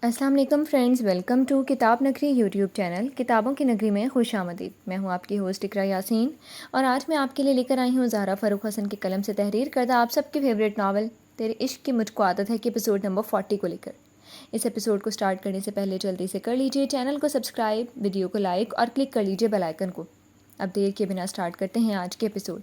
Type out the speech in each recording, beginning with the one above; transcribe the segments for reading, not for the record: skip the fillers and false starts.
السلام علیکم friends, welcome to کتاب نگری یوٹیوب چینل کتابوں کی نگری میں خوش آمدید۔ میں ہوں آپ کی ہوسٹ اقرا یاسین اور آج میں آپ کے لیے لے کر آئی ہوں زہرا فاروق حسن کے قلم سے تحریر کردہ آپ سب کے فیوریٹ ناول تیرے عشق کی مجھ کو عادت ہے کے ایپیسوڈ نمبر 40 کو لے کر۔ اس ایپیسوڈ کو سٹارٹ کرنے سے پہلے جلدی سے کر لیجئے چینل کو سبسکرائب، ویڈیو کو لائک اور کلک کر لیجئے بیل آئیکن کو۔ اب دیر کے بنا سٹارٹ کرتے ہیں آج کے ایپیسوڈ۔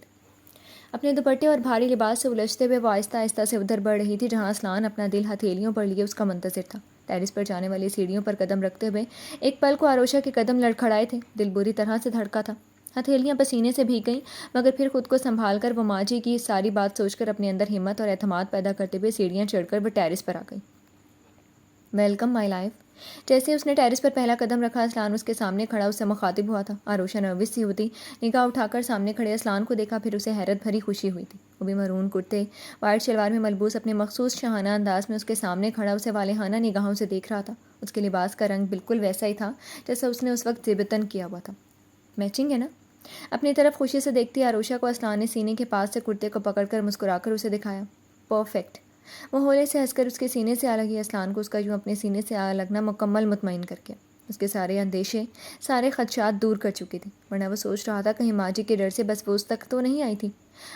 اپنے دوپٹے اور بھاری لباس سے الجھتے ہوئے وہ آہستہ آہستہ سے ادھر بڑھ رہی تھی جہاں اسلان اپنا دل ہتھیلیوں پر لیے اس کا منتظر تھا۔ ٹیرس پر جانے والی سیڑھیوں پر قدم رکھتے ہوئے ایک پل کو آروشہ کے قدم لڑکھڑائے تھے۔ دل بری طرح سے دھڑکا تھا، ہتھیلیاں پسینے سے بھیگ گئیں، مگر پھر خود کو سنبھال کر وہ ماں جی کی ساری بات سوچ کر اپنے اندر ہمت اور اعتماد پیدا کرتے ہوئے سیڑھیاں چڑھ کر وہ ٹیرس پر آ گئی۔ Welcome my life. جیسے اس نے ٹیرس پر پہلا قدم رکھا، اسلان اس کے سامنے کھڑا اس سے مخاطب ہوا تھا۔ آروشہ نروس سی ہوتی نگاہ اٹھا کر سامنے کھڑے اسلان کو دیکھا، پھر اسے حیرت بھری خوشی ہوئی تھی۔ وہ بھی مرون کرتے، وائٹ شلوار میں ملبوس اپنے مخصوص شاہانہ انداز میں اس کے سامنے کھڑا اسے والہانہ نگاہوں سے دیکھ رہا تھا۔ اس کے لباس کا رنگ بالکل ویسا ہی تھا جیسا اس نے اس وقت زیبتن کیا ہوا تھا۔ میچنگ ہے نا؟ اپنی طرف خوشی سے دیکھتی آروشہ کو اسلان نے سینے کے پاس سے کرتے کو پکڑ کر مسکرا کر اسے دکھایا۔ پرفیکٹ۔ وہ ہولے سے ہنس کر اس کے سینے سے آ لگی۔ اسلان کو اس کا یوں اپنے سینے سے آ لگنا مکمل مطمئن کر کے اس کے سارے اندیشے، سارے خدشات دور کر چکی تھی، ورنہ وہ سوچ رہا تھا کہیں ماں جی کے ڈر سے بس وہ اس تک تو نہیں آئی تھی۔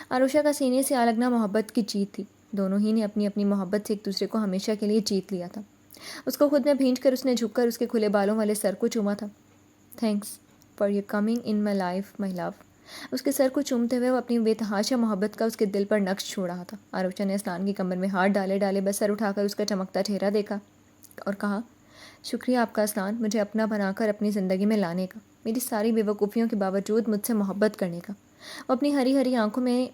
آروشہ کا سینے سے آ لگنا محبت کی جیت تھی۔ دونوں ہی نے اپنی اپنی محبت سے ایک دوسرے کو ہمیشہ کے لیے جیت لیا تھا۔ اس کو خود میں بھینچ کر اس نے جھک کر اس کے کھلے بالوں والے سر کو چوما تھا۔ Thanks for your coming in my life my love. اس کے سر کو چومتے ہوئے وہ اپنی بے تحاشا محبت کا اس کے دل پر نقش چھوڑ رہا تھا۔ آروشہ نے اسلان کی کمر میں ہاتھ ڈالے ڈالے بس سر اٹھا کر اس کا چمکتا چہرہ دیکھا اور کہا، شکریہ آپ کا اسلان، مجھے اپنا بنا کر اپنی زندگی میں لانے کا، میری ساری بے وقوفیوں کے باوجود مجھ سے محبت کرنے کا۔ وہ اپنی ہری ہری آنکھوں میں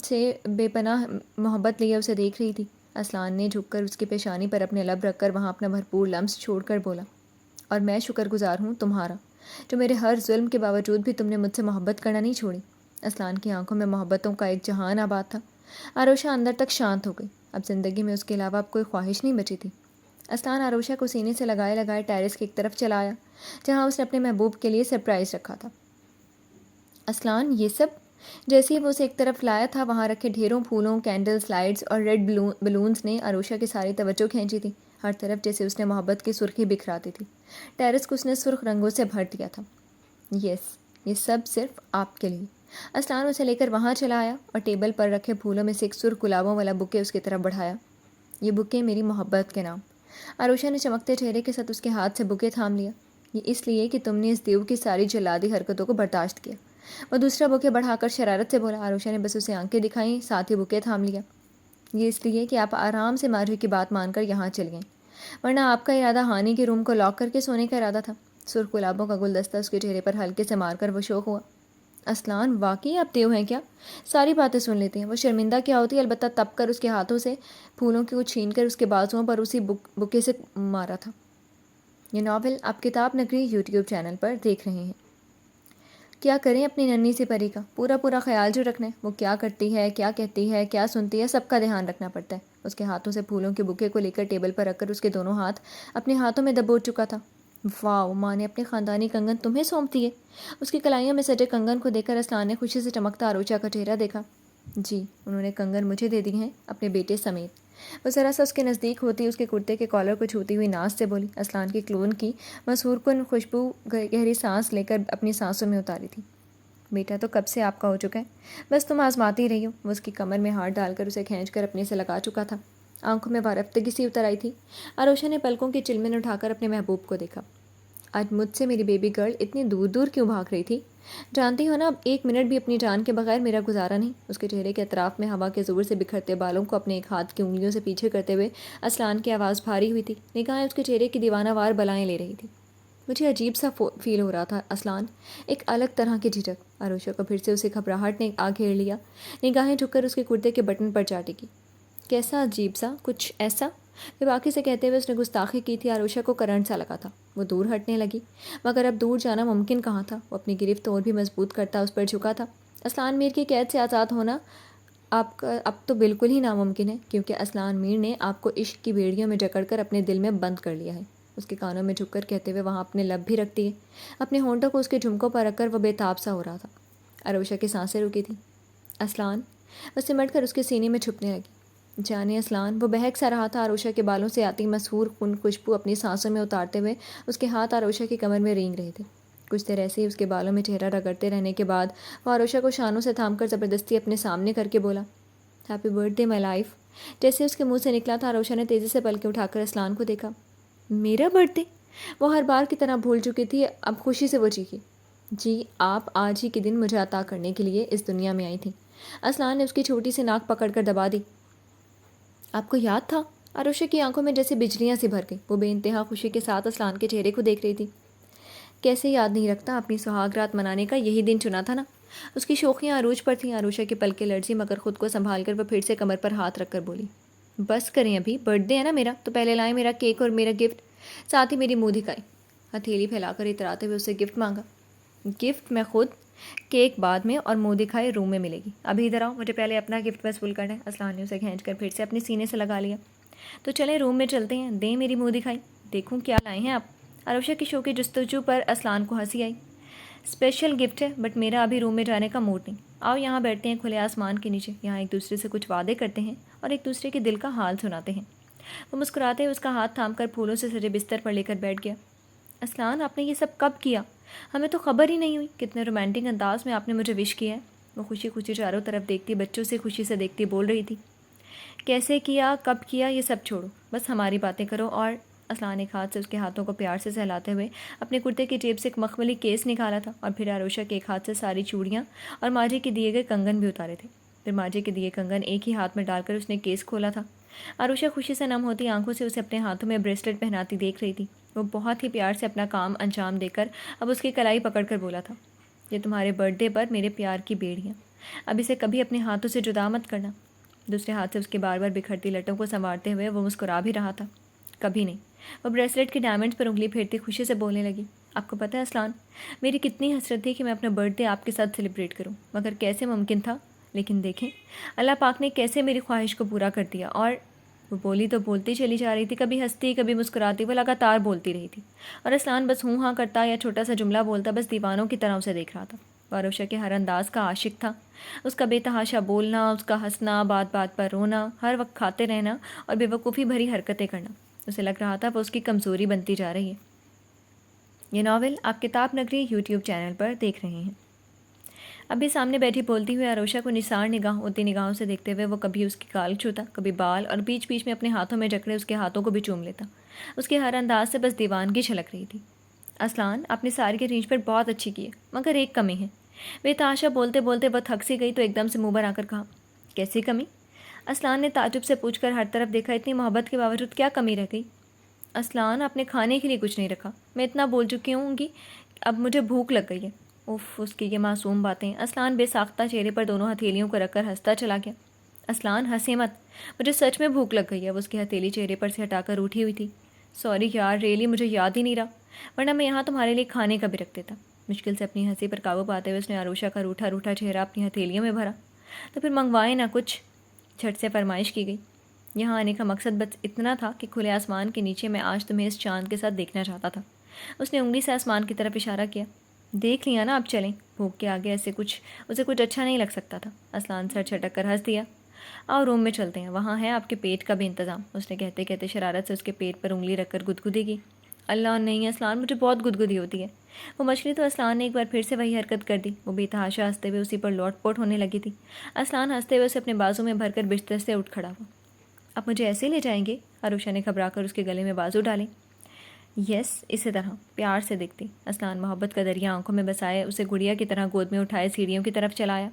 سے بے پناہ محبت لیے اسے دیکھ رہی تھی۔ اسلان نے جھک کر اس کی پیشانی پر اپنے لب رکھ کر وہاں اپنا بھرپور لمس چھوڑ کر بولا، اور میں شکر گزار ہوں تمہارا، جو میرے ہر ظلم کے باوجود بھی تم نے مجھ سے محبت کرنا نہیں چھوڑی۔ اسلان کی آنکھوں میں محبتوں کا ایک جہان آباد تھا۔ آروشہ اندر تک شانت ہو گئی۔ اب زندگی میں اس کے علاوہ اب کوئی خواہش نہیں بچی تھی۔ اسلان آروشہ کو سینے سے لگائے لگائے ٹیرس کی ایک طرف چلا آیا جہاں اس نے اپنے محبوب کے لیے سرپرائز رکھا تھا۔ اسلان، یہ سب؟ جیسے ہی وہ اسے ایک طرف لایا تھا، وہاں رکھے ڈھیروں پھولوں، کینڈلز، لائٹس اور ریڈ بلونز نے آروشہ کی ساری توجہ کھینچی تھی۔ ہر طرف جیسے اس نے محبت کی سرخی بکھراتی تھی۔ ٹیرس کو اس نے سرخ رنگوں سے بھر دیا تھا۔ یس، یہ سب صرف آپ کے لیے۔ اسلان اسے لے کر وہاں چلا آیا اور ٹیبل پر رکھے پھولوں میں سے ایک سرخ گلابوں والا بکے اس کی طرف بڑھایا۔ یہ بکے میری محبت کے نام۔ آروشہ نے چمکتے چہرے کے ساتھ اس کے ہاتھ سے بکے تھام لیا۔ یہ اس لیے کہ تم نے اس دیو کی ساری جلادی حرکتوں کو برداشت کیا۔ وہ دوسرا بکے بڑھا کر شرارت سے بولا۔ آروشہ نے بس اسے آنکھیں دکھائیں، ساتھ ہی بکے تھام لیا۔ یہ اس لیے کہ آپ آرام سے ماں جی کی بات مان کر یہاں چل گئیں، ورنہ آپ کا ارادہ ہانی کے روم کو لاک کر کے سونے کا ارادہ تھا۔ سرخ گلابوں کا گلدستہ اس کے چہرے پر ہلکے سے مار کر وہ شوق ہوا۔ اسلان، واقعی آپ دیو ہیں کیا؟ ساری باتیں سن لیتے ہیں۔ وہ شرمندہ کیا ہوتی، البتہ تب کر اس کے ہاتھوں سے پھولوں کو چھین کر اس کے بازوؤں پر اسی بکے سے مارا تھا۔ یہ ناول آپ کتاب نگری یوٹیوب چینل پر دیکھ رہے ہیں۔ کیا کریں اپنی ننھی سی پری کا پورا خیال جو رکھنا ہے، وہ کیا کرتی ہے، کیا کہتی ہے، کیا سنتی ہے، سب کا دھیان رکھنا پڑتا ہے۔ اس کے ہاتھوں سے پھولوں کے بکے کو لے کر ٹیبل پر رکھ کر اس کے دونوں ہاتھ اپنے ہاتھوں میں دبوچ چکا تھا۔ واو، ماں نے اپنے خاندانی کنگن تمہیں سونپتی ہے؟ اس کی کلائیوں میں سجے کنگن کو دیکھ کر اسلان نے خوشی سے چمکتا آروشہ کا چہرہ دیکھا۔ جی، انہوں نے کنگن مجھے دے دی ہیں، اپنے بیٹے سمیت۔ وہ ذرا سا اس کے نزدیک ہوتی اس کے کرتے کے کالر کو چھوتی ہوئی ناز سے بولی۔ اسلان کی کلون کی مسحور کن خوشبو گہری سانس لے کر اپنی سانسوں میں اتاری تھی۔ بیٹا تو کب سے آپ کا ہو چکا ہے، بس تم آزماتی رہی ہو۔ وہ اس کی کمر میں ہاتھ ڈال کر اسے کھینچ کر اپنے سے لگا چکا تھا۔ آنکھوں میں وارفتگی سی اتر آئی تھی۔ آروشہ نے پلکوں کی چلمن اٹھا کر اپنے محبوب کو دیکھا۔ آج مجھ سے میری بیبی گرل اتنی دور دور کیوں بھاگ رہی تھی؟ جانتی ہو نا، اب ایک منٹ بھی اپنی جان کے بغیر میرا گزارا نہیں۔ اس کے چہرے کے اطراف میں ہوا کے زور سے بکھرتے بالوں کو اپنے ایک ہاتھ کی انگلیوں سے پیچھے کرتے ہوئے اسلان کی آواز بھاری ہوئی تھی۔ نگاہیں اس کے چہرے کی دیوانہ وار بلائیں لے رہی تھی۔ مجھے عجیب سا فیل ہو رہا تھا اسلان، ایک الگ طرح کی جھجک۔ آروشہ کو پھر سے اسے گھبراہٹ نے آ گھیر لیا۔ نگاہیں جھک کر اس کے کرتے کے بٹن پر جا ٹکی۔ کیسا عجیب سا؟ کچھ ایسا؟ پھر باقی سے کہتے ہوئے اس نے گستاخی کی تھی۔ آروشہ کو کرنٹ سا لگا تھا۔ وہ دور ہٹنے لگی، مگر اب دور جانا ممکن کہاں تھا۔ وہ اپنی گرفت اور بھی مضبوط کرتا اس پر جھکا تھا۔ اسلان میر کی قید سے آزاد ہونا آپ کا اب تو بالکل ہی ناممکن ہے، کیونکہ اسلان میر نے آپ کو عشق کی بیڑیوں میں جکڑ کر اپنے دل میں بند کر لیا ہے۔ اس کے کانوں میں جھک کر کہتے ہوئے وہاں اپنے لب بھی رکھ دیے۔ اپنے ہونٹوں کو اس کے جھمکوں پر رکھ کر وہ بے تاب سا ہو رہا تھا۔ آروشہ کی سانسیں رکی تھیں۔ اسلان، وہ سمٹ کر اس کے سینے میں چھپنے لگی۔ جانے اسلان، وہ بہک سا رہا تھا۔ آروشا کے بالوں سے آتی مسحور خون خوشبو اپنی سانسوں میں اتارتے ہوئے اس کے ہاتھ آروشا کی کمر میں رینگ رہے تھے۔ کچھ دیر ایسے ہی اس کے بالوں میں چہرہ رگڑتے رہنے کے بعد وہ آروشا کو شانوں سے تھام کر زبردستی اپنے سامنے کر کے بولا، happy birthday my life. جیسے اس کے منہ سے نکلا تھا، آروشا نے تیزی سے پلکیں اٹھا کر اسلان کو دیکھا۔ میرا برتھ ڈے؟ وہ ہر بار کی طرح بھول چکی تھی، اب خوشی سے وہ چیخی، جی آپ آج ہی کے دن مجھے عطا کرنے کے لیے اس دنیا میں آئی تھیں۔ اسلان نے اس کی چھوٹی سی ناک پکڑ کر دبا دی۔ آپ کو یاد تھا؟ آروشا کی آنکھوں میں جیسے بجلیاں سی بھر گئی۔ وہ بے انتہا خوشی کے ساتھ اسلان کے چہرے کو دیکھ رہی تھی۔ کیسے یاد نہیں رکھتا، اپنی سہاگ رات منانے کا یہی دن چنا تھا نا۔ اس کی شوخیاں عروج پر تھیں۔ آروشا کے پلکیں لرزی، مگر خود کو سنبھال کر وہ پھر سے کمر پر ہاتھ رکھ کر بولی، بس کریں، ابھی برتھ ڈے ہے نا میرا، تو پہلے لائیں میرا کیک اور میرا گفٹ، ساتھ ہی میری منہ دکھائی۔ ہتھیلی پھیلا کر اتراتے ہوئے اسے گفٹ مانگا۔ گفٹ میں خود، کیک بعد میں، اور منہ دکھائے روم میں ملے گی۔ ابھی ادھر آؤ، مجھے پہلے اپنا گفٹ وصول کرنا ہے۔ اسلان نے اسے کھینچ کر پھر سے اپنے سینے سے لگا لیا۔ تو چلیں روم میں چلتے ہیں، دیں میری منہ دکھائی، دیکھوں کیا لائے ہیں آپ۔ آروشا کی شوقی جستجو پر اسلان کو ہنسی آئی۔ اسپیشل گفٹ ہے، بٹ میرا ابھی روم میں جانے کا موڈ نہیں۔ آؤ یہاں بیٹھتے ہیں کھلے آسمان کے نیچے، یہاں ایک دوسرے سے کچھ وعدے کرتے ہیں اور ایک دوسرے کے دل کا حال سناتے ہیں۔ وہ مسکراتے ہوئے اس کا ہاتھ تھام کر پھولوں سے سجے بستر پر لے کر بیٹھ گیا۔ اسلان، آپ نے یہ سب کب کیا؟ ہمیں تو خبر ہی نہیں ہوئی۔ کتنے رومانٹک انداز میں آپ نے مجھے وش کیا ہے۔ وہ خوشی خوشی چاروں طرف دیکھتی، بچوں سے خوشی سے دیکھتی بول رہی تھی، کیسے کیا، کب کیا، یہ سب چھوڑو، بس ہماری باتیں کرو۔ اور اسلان ایک ہاتھ سے اس کے ہاتھوں کو پیار سے سہلاتے ہوئے اپنے کرتے کی جیب سے ایک مخملی کیس نکالا تھا، اور پھر آروشا کے ایک ہاتھ سے ساری چوڑیاں اور ماجی کے دیے گئے کنگن بھی اتارے تھے۔ پھر ماجی کے دیے کنگن ایک ہی ہاتھ میں ڈال کر اس نے کیس کھولا تھا۔ آروشا خوشی سے نم ہوتی آنکھوں سے اسے اپنے ہاتھوں میں بریسلٹ پہناتی دیکھ رہی تھی۔ وہ بہت ہی پیار سے اپنا کام انجام دے کر اب اس کی کلائی پکڑ کر بولا تھا، یہ تمہارے برتھ ڈے پر میرے پیار کی بیڑیاں، اب اسے کبھی اپنے ہاتھوں سے جدا مت کرنا۔ دوسرے ہاتھ سے اس کے بار بار بکھرتی لٹوں کو سنوارتے ہوئے وہ مسکرا بھی رہا تھا۔ کبھی نہیں۔ وہ بریسلٹ کے ڈائمنڈز پر انگلی پھیرتی خوشی سے بولنے لگی، آپ کو پتہ ہے اسلان، میری کتنی حسرت تھی کہ میں اپنا برتھ ڈے آپ کے ساتھ سیلیبریٹ کروں، مگر کیسے ممکن تھا۔ لیکن دیکھیں اللہ پاک نے کیسے میری خواہش کو پورا کر دیا۔ اور وہ بولی تو بولتی چلی جا رہی تھی، کبھی ہنستی کبھی مسکراتی، وہ لگاتار بولتی رہی تھی، اور اسلان بس ہوں ہاں کرتا یا چھوٹا سا جملہ بولتا، بس دیوانوں کی طرح اسے دیکھ رہا تھا۔ وہ آروشا کے ہر انداز کا عاشق تھا، اس کا بے تحاشا بولنا، اس کا ہنسنا، بات بات پر رونا، ہر وقت کھاتے رہنا اور بے وقوفی بھری حرکتیں کرنا، اسے لگ رہا تھا وہ اس کی کمزوری بنتی جا رہی ہے۔ یہ ناول آپ کتاب نگری یوٹیوب چینل پر دیکھ رہے ہیں۔ ابھی سامنے بیٹھی بولتی ہوئے آروشا کو نثار ہوتی نگاہوں سے دیکھتے ہوئے وہ کبھی اس کی گال چھوتا، کبھی بال، اور بیچ بیچ میں اپنے ہاتھوں میں جکڑے اس کے ہاتھوں کو بھی چوم لیتا۔ اس کے ہر انداز سے بس دیوانگی چھلک رہی تھی۔ اسلان، آپ نے ساری کے رینج پر بہت اچھی کی ہے، مگر ایک کمی ہے۔ بے تحاشا بولتے بولتے وہ تھک سی گئی تو ایک دم سے منہ بنا کر کہا، کیسی کمی؟ اسلان نے تعجب سے پوچھ کر ہر طرف دیکھا، اتنی محبت کے باوجود کیا کمی رہ گئی؟ اسلان، آپ نے کھانے کے لیے کچھ نہیں رکھا، میں اتنا بول چکی ہوں گی، اب مجھے بھوک لگ گئی ہے۔ اف، اس کی یہ معصوم باتیں۔ اسلان بے ساختہ چہرے پر دونوں ہتھیلیوں کو رکھ کر ہنستا چلا گیا۔ اسلان، ہنسے مت، مجھے سچ میں بھوک لگ گئی ہے۔ وہ اس کی ہتھیلی چہرے پر سے ہٹا کر اٹھی ہوئی تھی۔ سوری یار، ریئلی مجھے یاد ہی نہیں رہا، ورنہ میں یہاں تمہارے لیے کھانے کا بھی رکھ دیتا۔ مشکل سے اپنی ہنسی پر قابو پاتے ہوئے اس نے آروشا کا روٹھا روٹھا چہرہ اپنی ہتھیلیوں میں بھرا۔ تو پھر منگوائے نہ کچھ، جھٹ سے فرمائش کی گئی۔ یہاں آنے کا مقصد بس اتنا تھا کہ کھلے آسمان کے نیچے میں آج تمہیں اس چاند کے ساتھ دیکھنا چاہتا تھا۔ اس نے انگلی سے آسمان کی طرف اشارہ کیا۔ دیکھ لیا نا، اب چلیں، بھوک کے آگے اسے کچھ اچھا نہیں لگ سکتا تھا۔ اسلان سر چھٹک کر ہنس دیا۔ آؤ روم میں چلتے ہیں، وہاں ہے آپ کے پیٹ کا بھی انتظام۔ اس نے کہتے کہتے شرارت سے اس کے پیٹ پر انگلی رکھ کر گدگدی کی۔ اللہ نہیں اسلان، مجھے بہت گدگدی ہوتی ہے۔ وہ مچھلی تو اسلان نے ایک بار پھر سے وہی حرکت کر دی۔ وہ بے تحاشا ہنستے ہوئے اسی پر لوٹ پوٹ ہونے لگی تھی۔ اسلان ہنستے ہوئے اسے اپنے بازو میں بھر کر بستر سے اٹھ کھڑا ہوا۔ اب مجھے ایسے لے جائیں گے؟ آروشا نے گھبرا کر اس کے گلے میں بازو ڈالے۔ یس، اسی طرح پیار سے دیکھتی۔ اسلان محبت کا دریا آنکھوں میں بسائے اسے گڑیا کی طرح گود میں اٹھائے سیڑھیوں کی طرف چلایا۔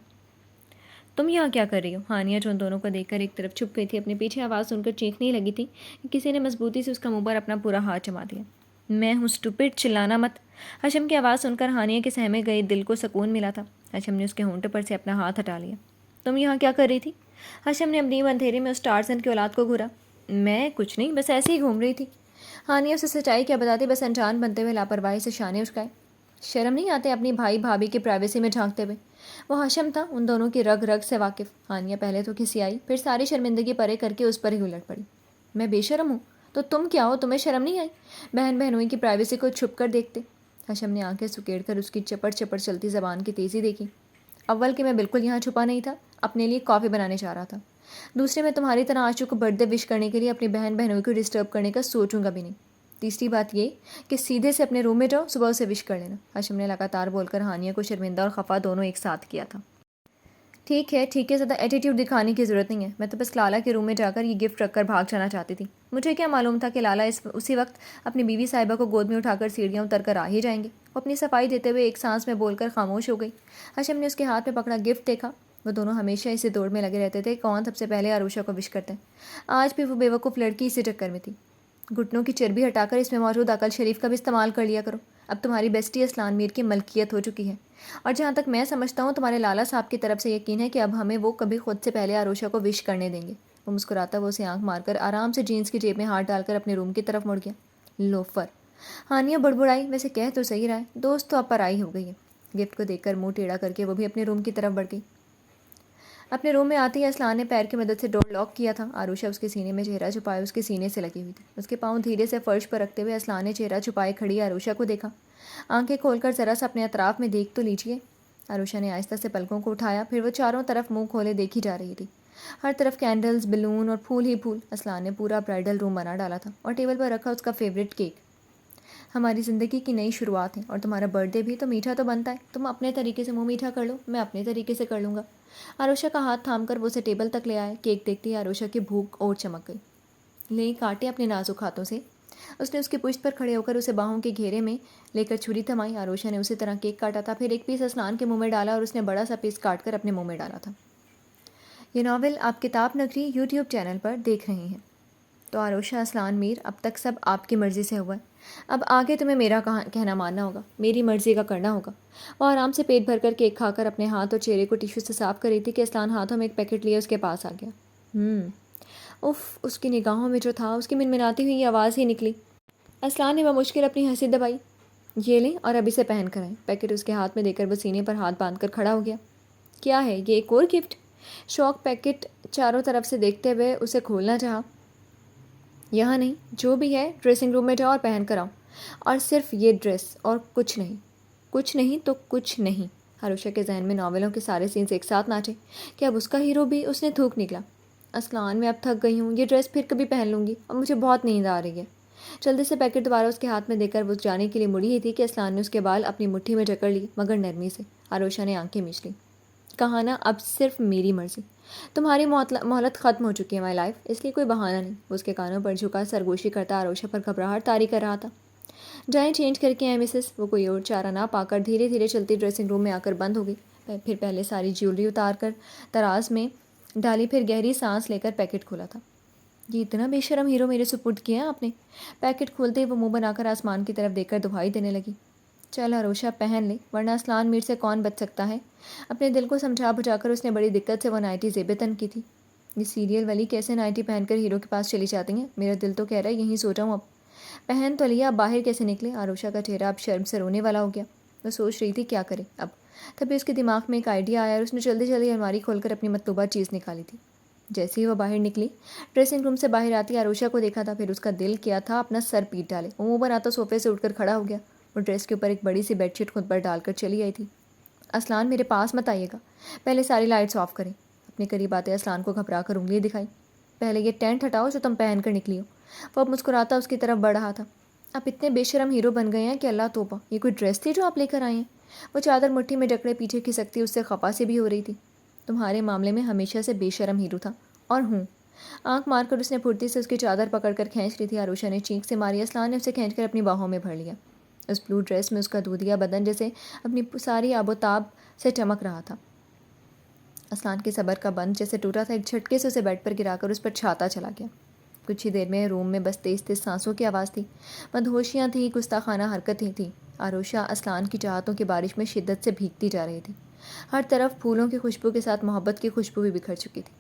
تم یہاں کیا کر رہی ہو؟ ہانیہ جو ان دونوں کو دیکھ کر ایک طرف چھپ گئی تھی، اپنے پیچھے آواز سن کر چیخنے لگی تھی کہ کسی نے مضبوطی سے اس کا منہ پر اپنا پورا ہاتھ جما دیا۔ میں ہوں اسٹوپڈ، چلانا مت۔ ہشم کی آواز سن کر ہانیہ کے سہمے گئے دل کو سکون ملا تھا۔ ہشم نے اس کے ہونٹ پر سے اپنا ہاتھ ہٹا لیا۔ تم یہاں کیا کر رہی تھی؟ ہشم نے اپنی اندھیرے میں اس ٹارزن کی اولاد کو گھورا۔ میں کچھ نہیں، بس ایسے ہی گھوم رہی تھی۔ ہانیہ اسے سچائی کیا بتاتی بس انجان بنتے ہوئے لاپرواہی سے شانے اچکائے۔ شرم نہیں آتے اپنی بھائی بھابھی کی پرائیویسی میں جھانکتے ہوئے؟ وہ ہشم تھا ان دونوں کی رگ رگ سے واقف۔ ہانیہ پہلے تو کھسی آئی، پھر ساری شرمندگی پرے کر کے اس پر ہی الٹ پڑی۔ میں بے شرم ہوں تو تم کیا ہو؟ تمہیں شرم نہیں آئی بہن بہنوئی کی پرائیویسی کو چھپ کر دیکھتے؟ ہشم نے آنکھیں سکیڑ کر اس کی چپڑ چپڑ چلتی زبان کی تیزی دیکھی۔ اول کہ میں بالکل یہاں چھپا نہیں تھا، اپنے لیے کافی بنانے جا رہا تھا۔ دوسرے میں تمہاری طرح آشو کو برتھ ڈے وش کرنے کے لیے اپنی بہنوئی کو ڈسٹرب کرنے کا سوچوں گا بھی نہیں۔ تیسری بات یہ کہ سیدھے سے اپنے روم میں جاؤ، صبح اسے وش کر لینا۔ ہاشم نے لگاتار بول کر ہانیہ کو شرمندہ اور خفا دونوں ایک ساتھ کیا تھا۔ ٹھیک ہے، زیادہ ایٹیٹیوڈ دکھانے کی ضرورت نہیں ہے۔ میں تو بس لالا کے روم میں جا کر یہ گفٹ رکھ کر بھاگ جانا چاہتی تھی۔ مجھے کیا معلوم تھا کہ لالا اسی وقت اپنی بیوی صاحبہ کو گود میں اٹھا کر سیڑھیاں اتر کر آ ہی جائیں گے۔ وہ اپنی صفائی دیتے ہوئے ایک سانس میں بول کر خاموش ہو گئی۔ ہاشم نے اس کے ہاتھ میں پکڑا گفٹ دیکھا۔ وہ دونوں ہمیشہ اسی دوڑ میں لگے رہتے تھے، کون سب سے پہلے عروشہ کو وش کرتے ہیں۔ آج بھی وہ بیوقوف لڑکی اسی چکر میں تھی۔ گھٹنوں کی چربی ہٹا کر اس میں موجود عقل شریف کا بھی استعمال کر لیا کرو۔ اب تمہاری بیسٹی اسلان میر کی ملکیت ہو چکی ہے، اور جہاں تک میں سمجھتا ہوں تمہارے لالا صاحب کی طرف سے یقین ہے کہ اب ہمیں وہ کبھی خود سے پہلے عروشہ کو وش کرنے دیں گے۔ وہ مسکراتا وہ اسے آنکھ مار کر آرام سے جینس کی جیب میں ہاتھ ڈال کر اپنے روم کی طرف مڑ گیا۔ لوفر، ہانیہ بڑبڑائی۔ ویسے کہہ تو صحیح رہا ہے، دوست تو اب پرائی ہو گئی ہے۔ گفٹ کو دیکھ کر منہ ٹیڑھا کر کے وہ بھی اپنے روم کی طرف بڑھ گئی۔ اپنے روم میں آتے ہی اسلان نے پیر کی مدد سے ڈور لاک کیا تھا۔ عروشہ اس کے سینے میں چہرہ چھپائے اس کے سینے سے لگی ہوئی تھی۔ اس کے پاؤں دھیرے سے فرش پر رکھتے ہوئے اسلان نے چہرہ چھپائے کھڑی عروشہ کو دیکھا۔ آنکھیں کھول کر ذرا سا اپنے اطراف میں دیکھ تو لیجیے۔ عروشہ نے آہستہ سے پلکوں کو اٹھایا، پھر وہ چاروں طرف منہ کھولے دیکھی جا رہی تھی۔ ہر طرف کینڈلز، بیلون اور پھول ہی پھول۔ اسلان نے پورا برائڈل روم بنا ڈالا تھا اور ٹیبل پر رکھا اس کا فیوریٹ کیک۔ ہماری زندگی کی نئی شروعات ہے، اور تمہارا برتھ ڈے بھی تو میٹھا تو بنتا ہے۔ تم اپنے طریقے سے منہ میٹھا کر لو، میں اپنے طریقے سے کر لوں گا۔ عروشہ کا ہاتھ تھام کر وہ اسے ٹیبل تک لے آئے۔ کیک دیکھتے ہی عروشہ کی بھوک اور چمک گئی۔ لے کاٹے اپنے نازک ہاتھوں سے۔ اس نے اس کی پشت پر کھڑے ہو کر اسے باہوں کے گھیرے میں لے کر چھری تھمائی۔ عروشہ نے اسی طرح کیک کاٹا تھا، پھر ایک پیس اسلان کے منہ میں ڈالا اور اس نے بڑا سا پیس کاٹ کر اپنے منہ میں ڈالا تھا۔ یہ ناول آپ کتاب نگری یوٹیوب چینل پر دیکھ رہے ہیں۔ تو عروشہ اسلان میر، اب تک سب آپ کی مرضی سے ہوا ہے، اب آگے تمہیں میرا کہنا ماننا ہوگا، میری مرضی کا کرنا ہوگا۔ وہ آرام سے پیٹ بھر کر کیک کھا کر اپنے ہاتھ اور چہرے کو ٹیشو سے صاف کر رہی تھی کہ اسلان ہاتھوں میں ایک پیکٹ لیے اس کے پاس آ گیا۔ اف، اس کی نگاہوں میں جو تھا، اس کی منمناتی ہوئی آواز ہی نکلی۔ اسلان نے بمشکل اپنی ہنسی دبائی۔ یہ لیں اور اب اسے پہن کر آئیں۔ پیکٹ اس کے ہاتھ میں دے کر وہ سینے پر ہاتھ باندھ کر کھڑا ہو گیا۔ کیا ہے یہ، ایک اور گفٹ؟ شوق پیکٹ چاروں طرف سے دیکھتے ہوئے اسے کھولنا چاہا۔ یہاں نہیں، جو بھی ہے ڈریسنگ روم میں جاؤ اور پہن کر آؤ، اور صرف یہ ڈریس اور کچھ نہیں۔ کچھ نہیں تو کچھ نہیں۔ عروشہ کے ذہن میں ناولوں کے سارے سینس ایک ساتھ ناچے کہ اب اس کا ہیرو بھی اس نے تھوک نکلا۔ اسلان، میں اب تھک گئی ہوں، یہ ڈریس پھر کبھی پہن لوں گی، اور مجھے بہت نیند آ رہی ہے۔ جلدی سے پیکٹ دوبارہ اس کے ہاتھ میں دے کر وہ جانے کے لیے مڑی ہی تھی کہ اسلان نے اس کے بال اپنی مٹھی میں جکڑ لی، مگر نرمی سے۔ عروشہ نے آنکھیں میچ لی۔ کہا نا، اب صرف میری مرضی۔ تمہاری مہلت ختم ہو چکی ہے مائی لائف، اس لیے کوئی بہانہ نہیں۔ وہ اس کے کانوں پر جھکا سرگوشی کرتا عروشہ پر گھبراہٹ طاری کر رہا تھا۔ جائیں چینج کر کے آئیں مسز۔ وہ کوئی اور چارہ نہ پا کر دھیرے دھیرے چلتی ڈریسنگ روم میں آ کر بند ہو گئی۔ پھر پہلے ساری جیولری اتار کر تراز میں ڈالی، پھر گہری سانس لے کر پیکٹ کھولا تھا۔ یہ اتنا بے شرم ہیرو میرے سپرد کیا آپ نے؟ پیکٹ کھولتے ہی وہ منہ بنا کر آسمان کی طرف دیکھ کر دہائی دینے لگی۔ چل عروشہ، پہن لے، ورنہ اسلان میر سے کون بچ سکتا ہے؟ اپنے دل کو سمجھا بجھا کر اس نے بڑی دقت سے وہ نائٹی زیب تن کی تھی۔ یہ سیریل والی کیسے نائٹی پہن کر ہیرو کے پاس چلی جاتی ہیں؟ میرا دل تو کہہ رہا ہے یہیں سو جاؤں۔ اب پہن تو لیا، اب باہر کیسے نکلے؟ عروشہ کا چہرہ اب شرم سے رونے والا ہو گیا۔ وہ سوچ رہی تھی کیا کرے اب۔ تبھی اس کے دماغ میں ایک آئیڈیا آیا اور اس نے جلدی جلدی الماری کھول کر اپنی مطلوبہ چیز نکالی تھی۔ جیسے ہی وہ باہر نکلی، ڈریسنگ روم سے باہر آتی عروشہ کو دیکھا تھا، پھر اس کا دل کیا تھا اپنا سر پیٹ ڈالے۔ وہ منہ بناتا صوفے سے اٹھ کر کھڑا ہو گیا۔ وہ ڈریس کے اوپر ایک بڑی سی بیڈ شیٹ خود پر ڈال کر چلی آئی تھی۔ اسلان، میرے پاس مت آئیے گا، پہلے ساری لائٹس آف کریں۔ اپنے قریب آتے اسلان کو گھبرا کر انگلی دکھائی۔ پہلے یہ ٹینٹ ہٹاؤ جو تم پہن کر نکلی ہو۔ وہ اب مسکراتا اس کی طرف بڑھ رہا تھا۔ آپ اتنے بے شرم ہیرو بن گئے ہیں کہ اللہ توبہ، یہ کوئی ڈریس تھی جو آپ لے کر آئے ہیں؟ وہ چادر مٹھی میں جکڑے پیچھے کھسکتی اس سے خفا سے بھی ہو رہی تھی۔ تمہارے معاملے میں ہمیشہ سے بے شرم ہیرو تھا، اور ہوں۔ آنکھ مار کر اس نے پھرتی سے اس کی چادر پکڑ کر کھینچ لی تھی۔ عروشہ نے چینک سے ماری۔ اسلان نے اسے کھینچ کر اپنی باہوں میں بھر لیا۔ اس بلو ڈریس میں اس کا دودھیا بدن جیسے اپنی ساری آب و تاب سے چمک رہا تھا۔ اسلان کے صبر کا بند جیسے ٹوٹا تھا، ایک جھٹکے سے اسے بیڈ پر گرا کر اس پر چھاتا چلا گیا۔ کچھ ہی دیر میں روم میں بس تیز تیز سانسوں کی آواز تھی، مدہوشیاں تھیں، گستاخانہ حرکتیں تھیں۔ عروشہ اسلان کی چاہتوں کی بارش میں شدت سے بھیگتی جا رہی تھی۔ ہر طرف پھولوں کی خوشبو کے ساتھ محبت کی خوشبو بھی بکھر چکی تھی۔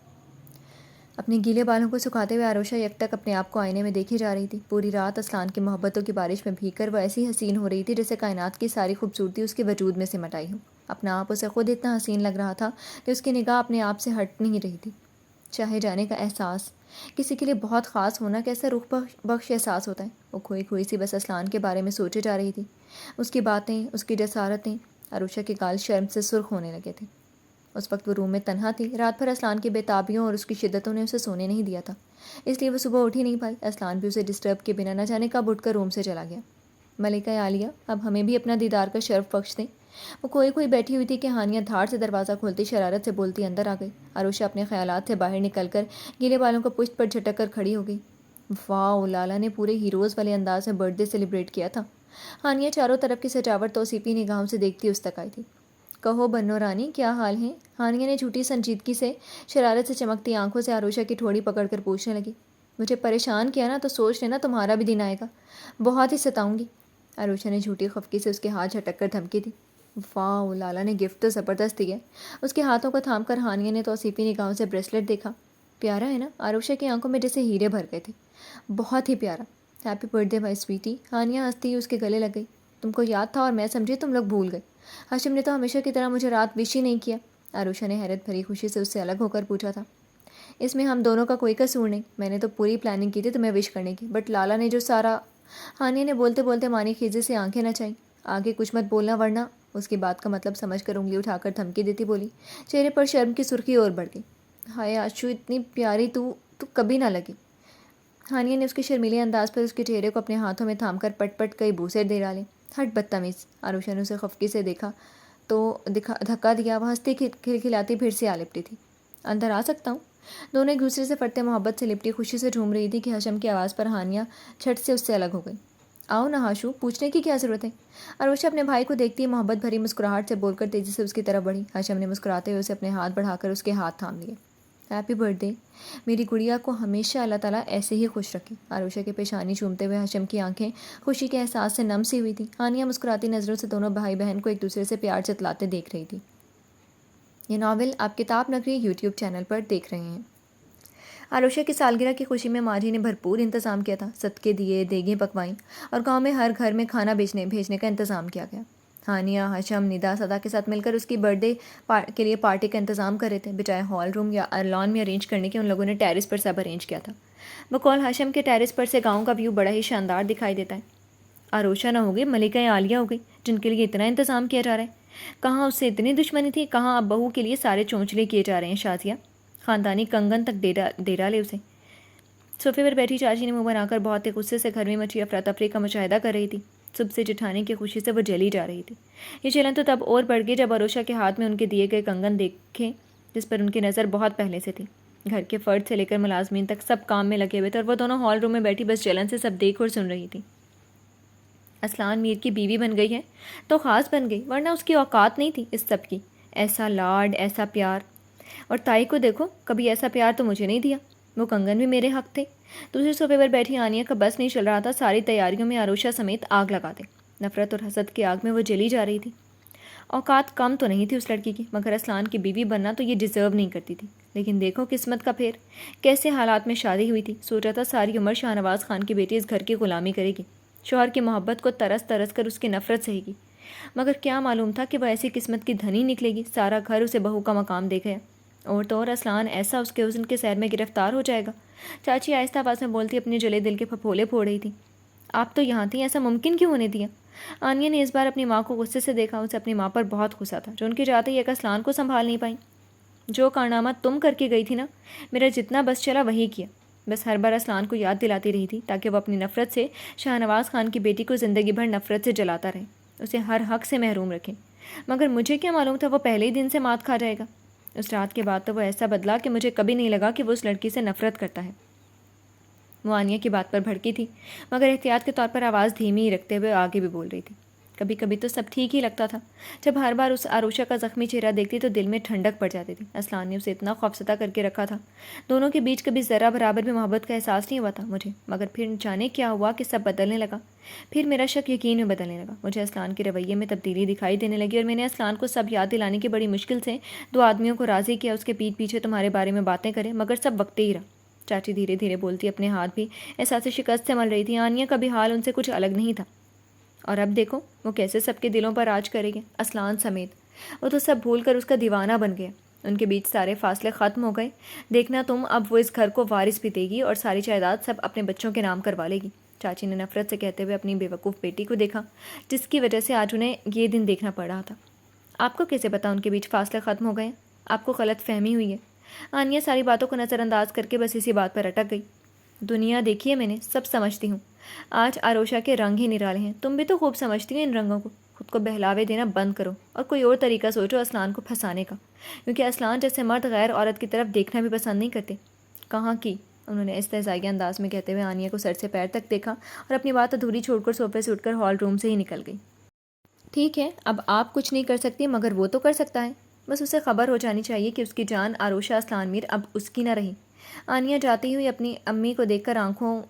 اپنے گیلے بالوں کو سکھاتے ہوئے عروشہ یک تک اپنے آپ کو آئینے میں دیکھی جا رہی تھی۔ پوری رات اسلان کی محبتوں کی بارش میں بھیگ کر وہ ایسی حسین ہو رہی تھی جیسے کائنات کی ساری خوبصورتی اس کے وجود میں سمٹ آئی ہو۔ اپنا آپ اسے خود اتنا حسین لگ رہا تھا کہ اس کی نگاہ اپنے آپ سے ہٹ نہیں رہی تھی۔ چاہے جانے کا احساس کسی کے لیے بہت خاص ہونا کیسا روح بخش احساس ہوتا ہے۔ وہ کھوئی کھوئی سی بس اسلان کے بارے میں سوچے جا رہی تھی، اس کی باتیں، اس کی جسارتیں۔ عروشہ کے گال شرم سے سرخ ہونے لگے تھے۔ اس وقت وہ روم میں تنہا تھی۔ رات بھر اسلان کی بےتابیوں اور اس کی شدتوں نے اسے سونے نہیں دیا تھا، اس لیے وہ صبح اٹھ ہی نہیں پائی۔ اسلان بھی اسے ڈسٹرب کے بنا نہ جانے کب اٹھ کر روم سے چلا گیا۔ ملکہ عالیہ، اب ہمیں بھی اپنا دیدار کا شرف بخش دیں۔ وہ کوئی بیٹھی ہوئی تھی کہ ہانیہ دھاڑ سے دروازہ کھولتی شرارت سے بولتی اندر آ گئی۔ عروشہ اپنے خیالات سے باہر نکل کر گیلے بالوں کو پشت پر جھٹک کر کھڑی ہو گئی۔ واو، لالا نے پورے ہیروز والے انداز میں برتھ ڈے سیلیبریٹ کیا تھا۔ ہانیہ چاروں طرف کی سجاوٹ توصیفی نگاہوں سے دیکھتی اس تک آئی تھی۔ کہو بنو رانی، کیا حال ہے؟ ہانیہ نے جھوٹی سنجیدگی سے شرارت سے چمکتی آنکھوں سے عروشہ کی ٹھوڑی پکڑ کر پوچھنے لگی۔ مجھے پریشان کیا نا تو سوچ لینا تمہارا بھی دن آئے گا، بہت ہی ستاؤں گی۔ عروشہ نے جھوٹی خفگی سے اس کے ہاتھ جھٹک کر دھمکی دی۔ واو، لالا نے گفٹ تو زبردست دی ہے۔ اس کے ہاتھوں کو تھام کر ہانیہ نے توصیفی نگاہوں سے بریسلٹ دیکھا۔ پیارا ہے نا؟ عروشہ کی آنکھوں میں جیسے ہیرے بھر گئے تھے۔ بہت ہی پیارا۔ Happy birthday my sweetie. Haniya ہنستی اس کے گلے لگ گئی۔ تم کو یاد تھا اور میں سمجھی تم لوگ بھول گئے۔ ہاشم نے تو ہمیشہ کی طرح مجھے رات وش ہی نہیں کیا۔ عروشہ نے حیرت بھری خوشی سے اس سے الگ ہو کر پوچھا تھا۔ اس میں ہم دونوں کا کوئی قصور نہیں، میں نے تو پوری پلاننگ کی تھی تمہیں وش کرنے کی، بٹ لالا نے جو سارا… ہانیہ نے بولتے بولتے مانی خیزے سے آنکھیں نچائیں۔ آگے کچھ مت بولنا ورنہ… اس کی بات کا مطلب سمجھ کر انگلی اٹھا کر دھمکی دیتی بولی۔ چہرے پر شرم کی سرخی اور بڑھ گئی۔ ہائے آشو، اتنی پیاری تو کبھی نہ لگی۔ ہانیہ نے اس کے شرمیلے انداز پر اس کے چہرے کو اپنے ہاتھوں میں تھام کر پٹ پٹ کئی بوسے دے ڈالے۔ ہٹ بدتمیز۔ عروشہ نے اسے خفگی سے دیکھا تو دھکا دیا۔ وہ ہنستی کھلکھلاتی پھر سے آ لپٹی تھی۔ اندر آ سکتا ہوں؟ دونوں ایک دوسرے سے پڑتے محبت سے لپٹی خوشی سے جھوم رہی تھی کہ ہاشم کی آواز پر ہانیہ چھٹ سے اس سے الگ ہو گئی۔ آؤ نا ہاشو، پوچھنے کی کیا ضرورت ہے؟ عروشہ اپنے بھائی کو دیکھتی ہی محبت بھری مسکراہٹ سے بول کر تیزی سے اس کی طرف بڑھی۔ ہاشم نے مسکراتے ہوئے اسے اپنے ہاتھ بڑھا کر اس کے ہاتھ تھام لیے۔ ہیپی برتھ ڈے، میری گڑیا کو ہمیشہ اللہ تعالیٰ ایسے ہی خوش رکھے۔ عروشہ کے پیشانی چومتے ہوئے ہاشم کی آنکھیں خوشی کے احساس سے نم سی ہوئی تھیں۔ ہانیہ مسکراتی نظروں سے دونوں بھائی بہن کو ایک دوسرے سے پیار جتلاتے دیکھ رہی تھی۔ یہ ناول آپ کتاب نگری یوٹیوب چینل پر دیکھ رہے ہیں۔ عروشہ کی سالگرہ کی خوشی میں ماجی نے بھرپور انتظام کیا تھا۔ صدقے دیے، دیگیں پکوائیں اور گاؤں میں ہر گھر میں کھانا بھیجنے کا انتظام کیا گیا۔ ہانیہ، ہاشم، ندا، صدا کے ساتھ مل کر اس کی برتھ ڈے کے لیے پارٹی کا انتظام کر رہے تھے۔ بجائے ہال روم یا لان میں ارینج کرنے کے ان لوگوں نے ٹیرس پر سب ارینج کیا تھا۔ بقول ہاشم کے ٹیرس پر سے گاؤں کا ویو بڑا ہی شاندار دکھائی دیتا ہے۔ عروشہ نہ ہو گئی، ملکہ عالیہ ہو گئی جن کے لیے اتنا انتظام کیا جا رہا ہے۔ کہاں اس سے اتنی دشمنی تھی، کہاں اب بہو کے لیے سارے چونچلے کیے جا رہے ہیں۔ شازیہ خاندانی کنگن تک دے ڈالے اسے۔ صوفے پر بیٹھی چاچی نے منہ بنا کر بہت ہی غصے سے گھر میں مچی افراتفری کا مشاہدہ کر رہی تھی۔ صبح سے جٹھانی کی خوشی سے وہ جلی جا رہی تھی۔ یہ جلن تو تب اور بڑھ گئی جب عروشہ کے ہاتھ میں ان کے دیے گئے کنگن دیکھے جس پر ان کی نظر بہت پہلے سے تھی۔ گھر کے فرد سے لے کر ملازمین تک سب کام میں لگے ہوئے تھے اور وہ دونوں ہال روم میں بیٹھی بس جلن سے سب دیکھ اور سن رہی تھی۔ اسلان میر کی بیوی بن گئی ہے تو خاص بن گئی، ورنہ اس کی اوقات نہیں تھی اس سب کی۔ ایسا لاڈ، ایسا پیار، اور تائی کو دیکھو، کبھی ایسا پیار تو مجھے نہیں دیا۔ وہ کنگن بھی میرے حق تھے۔ دوسرے صوفے پر بیٹھی ہانیہ کا بس نہیں چل رہا تھا ساری تیاریوں میں عروشہ سمیت آگ لگا دے۔ نفرت اور حسد کی آگ میں وہ جلی جا رہی تھی۔ اوقات کم تو نہیں تھی اس لڑکی کی، مگر اسلان کی بیوی بننا تو یہ ڈیزرو نہیں کرتی تھی۔ لیکن دیکھو قسمت کا پھیر، کیسے حالات میں شادی ہوئی تھی۔ سوچا تھا ساری عمر شاہ نواز خان کی بیٹی اس گھر کی غلامی کرے گی، شوہر کی محبت کو ترس ترس کر اس کی نفرت سہے گی، مگر کیا معلوم تھا کہ وہ ایسی قسمت کی دھنی نکلے گی، سارا گھر اسے بہو کا مقام دے گیا، اور تو اور اسلان ایسا اس کے حسن کے سیر میں گرفتار ہو جائے گا۔ چاچی آہستہ آواز میں بولتی اپنے جلے دل کے پھپھولے پھوڑ رہی تھی۔ آپ تو یہاں تھیں، ایسا ممکن کیوں ہونے دیا؟ آنیہ نے اس بار اپنی ماں کو غصے سے دیکھا۔ اسے اپنی ماں پر بہت غصہ تھا جو ان کے جاتے ہی ایک اسلان کو سنبھال نہیں پائیں۔ جو کارنامہ تم کر کے گئی تھی نا، میرا جتنا بس چلا وہی کیا، بس ہر بار اسلان کو یاد دلاتی رہی تھی تاکہ وہ اپنی نفرت سے شاہ نواز خان کی بیٹی کو زندگی بھر نفرت سے جلاتا رہے، اسے ہر حق سے محروم رکھے۔ مگر مجھے کیا معلوم تھا وہ پہلے ہی دن سے مات کھا جائے گا۔ اس رات کے بعد تو وہ ایسا بدلا کہ مجھے کبھی نہیں لگا کہ وہ اس لڑکی سے نفرت کرتا ہے۔ وہ آنیہ کی بات پر بھڑکی تھی، مگر احتیاط کے طور پر آواز دھیمی ہی رکھتے ہوئے آگے بھی بول رہی تھی۔ کبھی کبھی تو سب ٹھیک ہی لگتا تھا، جب ہر بار اس عروشہ کا زخمی چہرہ دیکھتی تو دل میں ٹھنڈک پڑ جاتی تھی۔ اسلان نے اسے اتنا خوفزدہ کر کے رکھا تھا، دونوں کے بیچ کبھی ذرا برابر بھی محبت کا احساس نہیں ہوا تھا مجھے، مگر پھر جانے کیا ہوا کہ سب بدلنے لگا۔ پھر میرا شک یقین میں بدلنے لگا، مجھے اسلان کے رویے میں تبدیلی دکھائی دینے لگی، اور میں نے اسلان کو سب یاد دلانے کی بڑی مشکل سے دو آدمیوں کو راضی کیا اس کے پیٹھ پیچھے تمہارے بارے میں باتیں کرے، مگر سب وقتی ہی رہا۔ چاچی دھیرے دھیرے بولتی اپنے ہاتھ بھی احساس شکست سے مل رہی تھی۔ آنیہ کا بھی حال ان سے کچھ الگ نہیں تھا، اور اب دیکھو وہ کیسے سب کے دلوں پر راج کرے گے، اسلان سمیت۔ وہ تو سب بھول کر اس کا دیوانہ بن گیا، ان کے بیچ سارے فاصلے ختم ہو گئے۔ دیکھنا تم، اب وہ اس گھر کو وارث بھی دے گی اور ساری جائیداد سب اپنے بچوں کے نام کروا لے گی۔ چاچی نے نفرت سے کہتے ہوئے اپنی بے وقوف بیٹی کو دیکھا، جس کی وجہ سے آج انہیں یہ دن دیکھنا پڑ رہا تھا۔ آپ کو کیسے پتا ان کے بیچ فاصلے ختم ہو گئے؟ آپ کو غلط فہمی ہوئی ہے۔ آنیہ ساری باتوں کو نظر انداز کر کے بس اسی بات پر اٹک گئی۔ دنیا دیکھی ہے میں نے، سب سمجھتی ہوں۔ آج آروشا کے رنگ ہی نرالے ہیں، تم بھی تو خوب سمجھتی ہو ان رنگوں کو۔ خود کو بہلاوے دینا بند کرو اور کوئی اور طریقہ سوچو اسلان کو پھنسانے کا، کیونکہ اسلان جیسے مرد غیر عورت کی طرف دیکھنا بھی پسند نہیں کرتے۔ کہاں کی؟ انہوں نے استہزائیہ انداز میں کہتے ہوئے آنیہ کو سر سے پیر تک دیکھا اور اپنی بات ادھوری چھوڑ کر صوفے سے اٹھ کر ہال روم سے ہی نکل گئی۔ ٹھیک ہے، اب آپ کچھ نہیں کر سکتی مگر وہ تو کر سکتا ہے۔ بس اسے خبر ہو جانی چاہیے کہ اس کی جان آروشا اسلان میر اب اس کی نہ رہی۔ آنیہ جاتی ہوئی اپنی امی کو دیکھ کر آنکھوں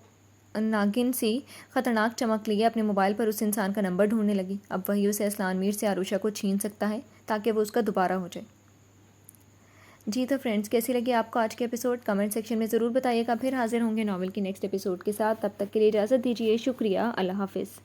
ناگن سی خطرناک چمک لیے اپنے موبائل پر اس انسان کا نمبر ڈھونڈنے لگی۔ اب وہی اسے اسلان میر سے آروشا کو چھین سکتا ہے تاکہ وہ اس کا دوبارہ ہو جائے۔ جی تو فرینڈز، کیسی لگی آپ کو آج کے ایپیسوڈ؟ کمنٹ سیکشن میں ضرور بتائیے گا۔ پھر حاضر ہوں گے ناول کی نیکسٹ ایپیسوڈ کے ساتھ، تب تک کے لیے اجازت دیجیے۔ شکریہ، اللہ حافظ۔